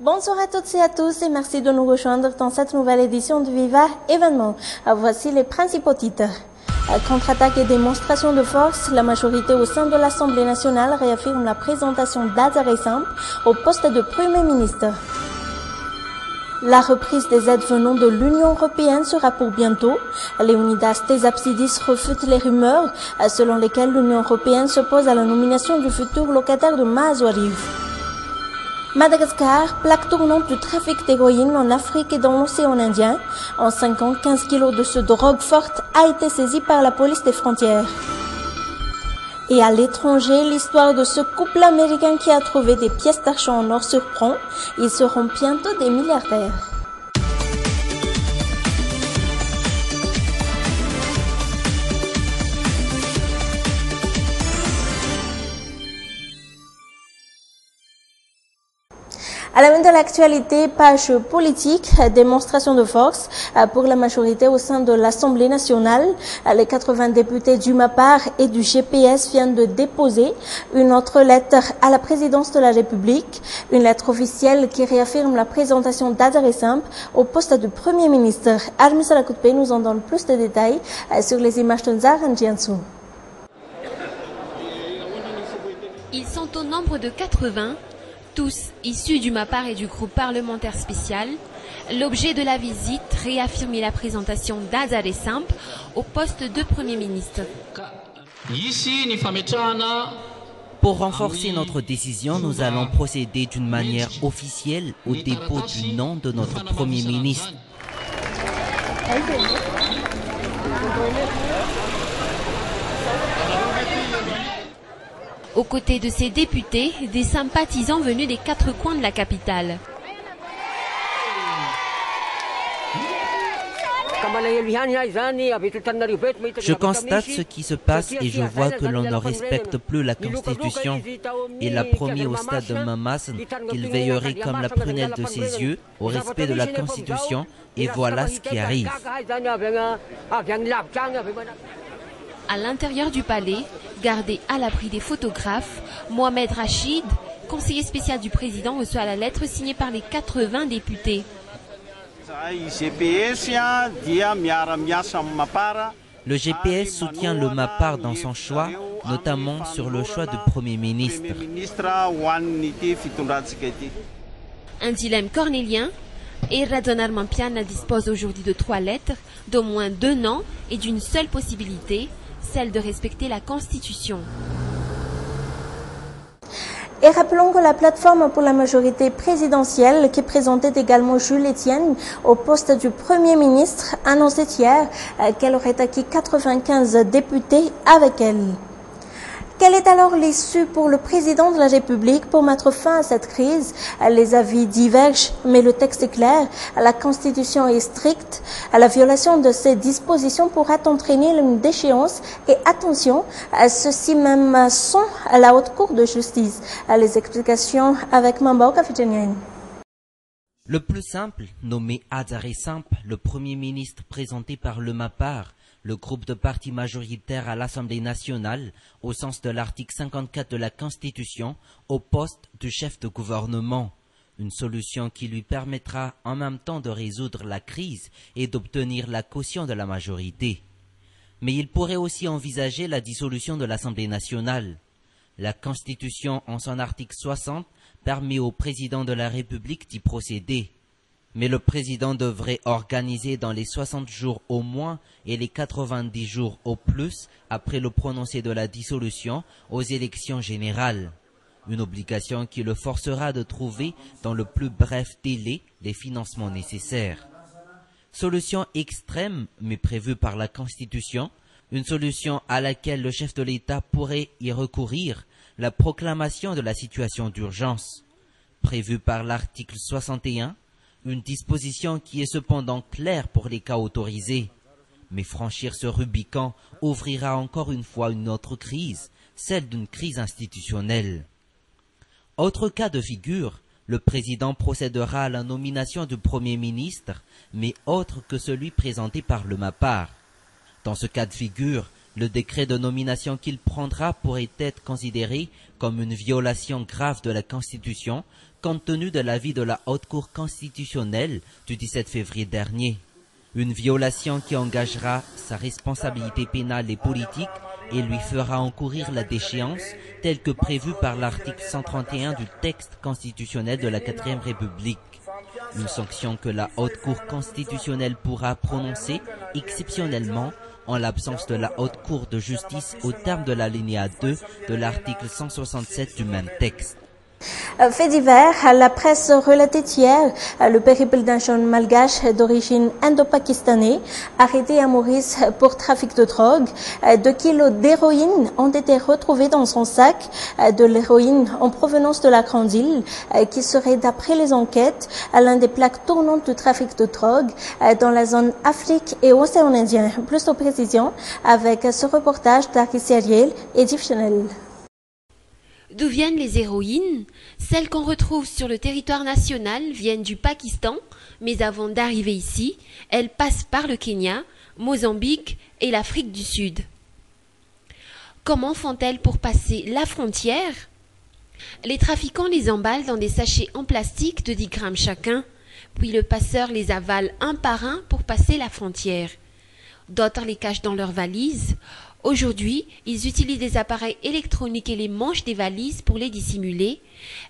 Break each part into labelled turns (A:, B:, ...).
A: Bonsoir à toutes et à tous et merci de nous rejoindre dans cette nouvelle édition du Viva Événement. Voici les principaux titres. Contre-attaque et démonstration de force, la majorité au sein de l'Assemblée nationale réaffirme la présentation d'Azaré Samp au poste de Premier ministre. La reprise des aides venant de l'Union européenne sera pour bientôt. Léonidas Tesapsidis refute les rumeurs selon lesquelles l'Union européenne s'oppose à la nomination du futur locataire de Mazouarif. Madagascar, plaque tournante du trafic d'héroïne en Afrique et dans l'océan Indien. En 5 ans, 15 kilos de ce drogue forte a été saisie par la police des frontières. Et à l'étranger, l'histoire de ce couple américain qui a trouvé des pièces d'argent en or surprend. Ils seront bientôt des milliardaires. À la une de l'actualité, page politique, démonstration de force pour la majorité au sein de l'Assemblée nationale. Les 80 députés du MAPAR et du GPS viennent de déposer une autre lettre à la présidence de la République, une lettre officielle qui réaffirme la présentation d'Azaré Samp au poste de Premier ministre. Armis Salakutpe nous en donne plus de détails sur les images de Nzar Njiansu.
B: Ils sont au nombre de 80. Tous issus du MAPAR et du groupe parlementaire spécial. L'objet de la visite, réaffirmer la présentation d'Azaré Samp au poste de Premier ministre.
C: Pour renforcer notre décision, nous allons procéder d'une manière officielle au dépôt du nom de notre Premier ministre.
B: Aux côtés de ces députés, des sympathisants venus des 4 coins de la capitale.
C: Je constate ce qui se passe et je vois que l'on ne respecte plus la Constitution. Il a promis au stade de Mamassen qu'il veillerait comme la prunelle de ses yeux au respect de la Constitution et voilà ce qui arrive.
B: À l'intérieur du palais, gardé à l'abri des photographes, Mohamed Rachid, conseiller spécial du président, reçoit la lettre signée par les 80 députés.
C: Le GPS soutient le MAPAR dans son choix, notamment sur le choix de Premier ministre.
B: Un dilemme cornélien. Et Radon Armampiana dispose aujourd'hui de 3 lettres, d'au moins 2 noms et d'une seule possibilité, celle de respecter la Constitution.
A: Et rappelons que la plateforme pour la majorité présidentielle, qui présentait également Jules Etienne au poste du Premier ministre, annonçait hier qu'elle aurait acquis 95 députés avec elle. Quelle est alors l'issue pour le président de la République pour mettre fin à cette crise? Les avis divergent, mais le texte est clair. La Constitution est stricte. La violation de ces dispositions pourra entraîner une déchéance. Et attention, ceux-ci même sont à la Haute Cour de justice. Les explications avec Mambao Kafitanian.
C: Le plus simple, nommé Azaré Samp, le Premier ministre présenté par le MAPAR, le groupe de partis majoritaires à l'Assemblée nationale, au sens de l'article 54 de la Constitution, au poste de chef de gouvernement. Une solution qui lui permettra en même temps de résoudre la crise et d'obtenir la caution de la majorité. Mais il pourrait aussi envisager la dissolution de l'Assemblée nationale. La Constitution, en son article 60, permet au président de la République d'y procéder. Mais le président devrait organiser dans les 60 jours au moins et les 90 jours au plus après le prononcé de la dissolution aux élections générales. Une obligation qui le forcera de trouver dans le plus bref délai les financements nécessaires. Solution extrême mais prévue par la Constitution, une solution à laquelle le chef de l'État pourrait y recourir, la proclamation de la situation d'urgence. Prévue par l'article 61, une disposition qui est cependant claire pour les cas autorisés. Mais franchir ce Rubicon ouvrira encore une fois une autre crise, celle d'une crise institutionnelle. Autre cas de figure, le président procédera à la nomination du Premier ministre, mais autre que celui présenté par le MAPAR. Dans ce cas de figure, le décret de nomination qu'il prendra pourrait être considéré comme une violation grave de la Constitution, compte tenu de l'avis de la Haute Cour constitutionnelle du 17 février dernier. Une violation qui engagera sa responsabilité pénale et politique et lui fera encourir la déchéance telle que prévue par l'article 131 du texte constitutionnel de la 4e République. Une sanction que la Haute Cour constitutionnelle pourra prononcer exceptionnellement en l'absence de la Haute Cour de justice au terme de l'alinéa 2 de l'article 167 du même texte.
A: Fait divers, la presse relatait hier le périple d'un jeune malgache d'origine indo-pakistanaise arrêté à Maurice pour trafic de drogue. 2 kilos d'héroïne ont été retrouvés dans son sac, de l'héroïne en provenance de la Grande Île, qui serait d'après les enquêtes l'un des plaques tournantes du trafic de drogue dans la zone Afrique et Océan Indien. Plus de précision avec ce reportage d'Ari Seriel et Jeff Chanel.
B: D'où viennent les héroïnes? Celles qu'on retrouve sur le territoire national viennent du Pakistan, mais avant d'arriver ici, elles passent par le Kenya, Mozambique et l'Afrique du Sud. Comment font-elles pour passer la frontière? Les trafiquants les emballent dans des sachets en plastique de 10 grammes chacun, puis le passeur les avale un par un pour passer la frontière. D'autres les cachent dans leurs valises. Aujourd'hui, ils utilisent des appareils électroniques et les manches des valises pour les dissimuler.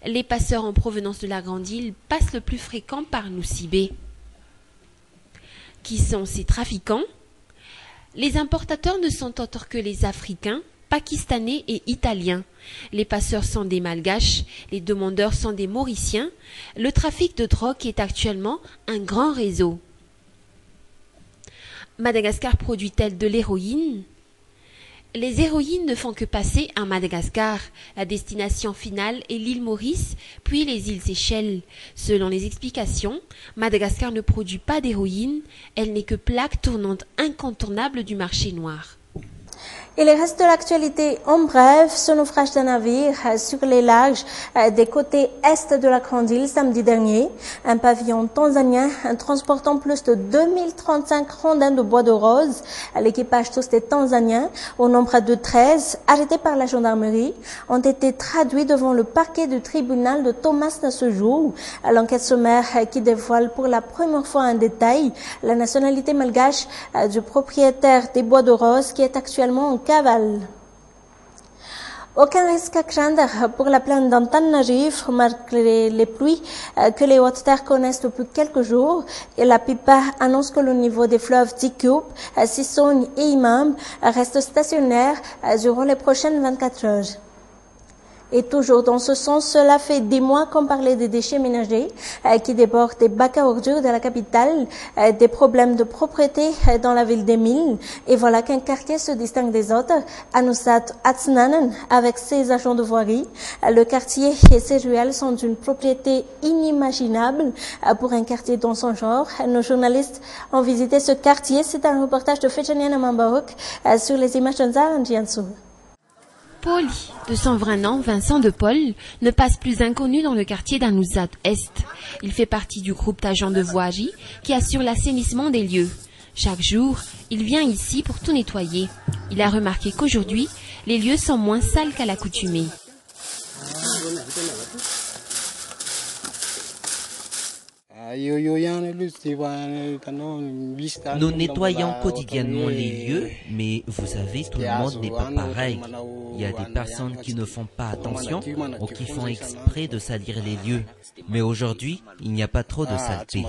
B: Les passeurs en provenance de la Grande Île passent le plus fréquent par Nosy-Be. Qui sont ces trafiquants? Les importateurs ne sont autres que les Africains, Pakistanais et Italiens. Les passeurs sont des Malgaches, les demandeurs sont des Mauriciens. Le trafic de drogue est actuellement un grand réseau. Madagascar produit-elle de l'héroïne? Les héroïnes ne font que passer à Madagascar. La destination finale est l'île Maurice, puis les îles Seychelles. Selon les explications, Madagascar ne produit pas d'héroïne, elle n'est que plaque tournante incontournable du marché noir.
A: Et le reste de l'actualité en bref, ce naufrage d'un navire sur les larges des côtés est de la Grande Île samedi dernier. Un pavillon tanzanien transportant plus de 2035 rondins de bois de rose. L'équipage, tous des Tanzaniens, au nombre de 13, arrêtés par la gendarmerie, ont été traduits devant le parquet du tribunal de Thomas ce jour. L'enquête sommaire qui dévoile pour la première fois en détail la nationalité malgache du propriétaire des bois de rose qui est actuellement en cavale. Aucun risque à craindre pour la plaine d'Antananarive malgré les pluies que les Hautes-Terres connaissent depuis quelques jours. Et la PIPA annonce que le niveau des fleuves Dikup, Sissogne et Imam reste stationnaire durant les prochaines 24 heures. Et toujours dans ce sens, cela fait des mois qu'on parlait des déchets ménagers qui débordent des bacs à ordures de la capitale, des problèmes de propreté dans la ville des Milles. Et voilà qu'un quartier se distingue des autres, Anusat Atsnanen, avec ses agents de voirie. Le quartier et ses ruelles sont d'une propriété inimaginable pour un quartier dans son genre. Nos journalistes ont visité ce quartier. C'est un reportage de Fechaniana Mambarouk sur les images d'Anzar Ndiansou.
B: Paul, de son vrai nom, Vincent de Paul, ne passe plus inconnu dans le quartier d'Anusat Est. Il fait partie du groupe d'agents de voirie qui assure l'assainissement des lieux. Chaque jour, il vient ici pour tout nettoyer. Il a remarqué qu'aujourd'hui, les lieux sont moins sales qu'à l'accoutumée.
C: Nous nettoyons quotidiennement les lieux, mais vous savez, tout le monde n'est pas pareil. Il y a des personnes qui ne font pas attention ou qui font exprès de salir les lieux. Mais aujourd'hui, il n'y a pas trop de saleté.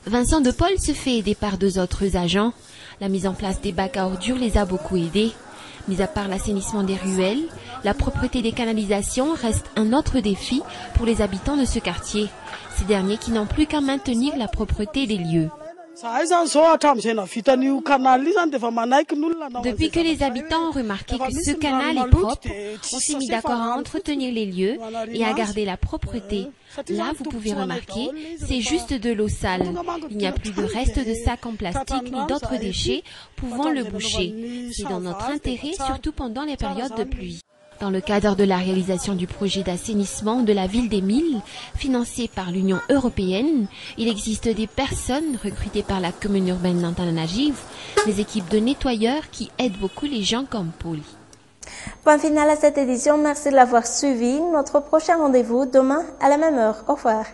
B: Vincent de Paul se fait aider par 2 autres agents. La mise en place des bacs à ordures les a beaucoup aidés. Mis à part l'assainissement des ruelles, la propreté des canalisations reste un autre défi pour les habitants de ce quartier. Ces derniers qui n'ont plus qu'à maintenir la propreté des lieux. Depuis que les habitants ont remarqué que ce canal est propre, on s'est mis d'accord à entretenir les lieux et à garder la propreté. Là, vous pouvez remarquer, c'est juste de l'eau sale. Il n'y a plus de restes de sacs en plastique ni d'autres déchets pouvant le boucher. C'est dans notre intérêt, surtout pendant les périodes de pluie. Dans le cadre de la réalisation du projet d'assainissement de la ville des Milles, financé par l'Union européenne, il existe des personnes recrutées par la commune urbaine d'Antananarive, des équipes de nettoyeurs qui aident beaucoup les gens comme Paul.
A: Point final à cette édition. Merci de l'avoir suivi. Notre prochain rendez-vous demain à la même heure. Au revoir.